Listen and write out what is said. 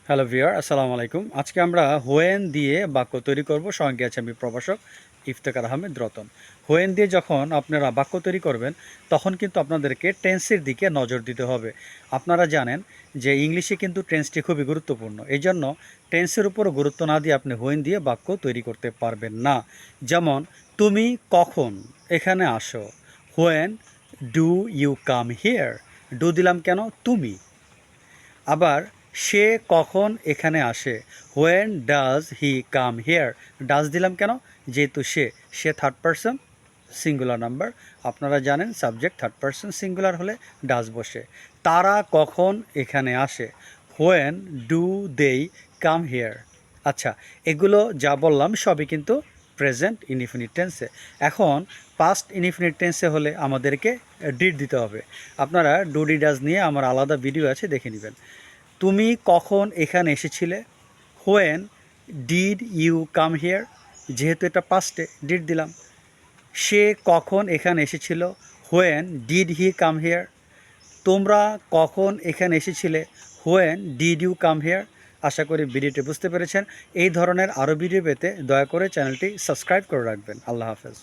Hello viewer, আসসালামু আলাইকুম। আজকে আমরা হোয়েন দিয়ে বাক্য তৈরি করব। সঙ্গে আছে আমি প্রভাষক ইফতেখার আহমেদ রতন। হোয়েন দিয়ে যখন আপনারা বাক্য তৈরি করবেন তখন কিন্তু আপনাদেরকে টেন্সের দিকে নজর দিতে হবে। আপনারা জানেন যে ইংলিশে কিন্তু টেন্সটি খুবই গুরুত্বপূর্ণ। এই জন্য টেন্সের উপর গুরুত্ব না দিয়ে আপনি হোয়েন দিয়ে বাক্য তৈরি করতে পারবেন না। যেমন, তুমি কখন এখানে আসো। When do you come here. Do দিলাম কেন? তুমি। আবার সে কখন এখানে আসে। When does he come here. Does দিলাম কেন? যেহেতু সে থার্ড পারসন সিঙ্গুলার নাম্বার। আপনারা জানেন সাবজেক্ট থার্ড পারসন সিঙ্গুলার হলে ডাজ বসে। তারা কখন এখানে আসে। হোয়েন ডু দেই কাম হিয়ার। আচ্ছা, এগুলো যা বললাম সবই কিন্তু প্রেজেন্ট ইনডিফিনিট টেন্সে। এখন পাস্ট ইনডিফিনিট টেন্সে হলে আমাদেরকে ডিড দিতে হবে। আপনারা ডু ডি ডাজ নিয়ে আমার আলাদা ভিডিও আছে, দেখে নেবেন। তুমি কখন এখানে এসেছিলে। When did you come here. যেহেতু এটা পাস্টে ডিড দিলাম। সে কখন এখানে এসেছিল। When did he come here. তোমরা কখন এখানে এসেছিলে। When did you come here. আশা করি ভিডিওটি বুঝতে পেরেছেন। এই ধরনের আরও ভিডিও পেতে দয়া করে চ্যানেলটি সাবস্ক্রাইব করে রাখবেন। আল্লাহ হাফেজ।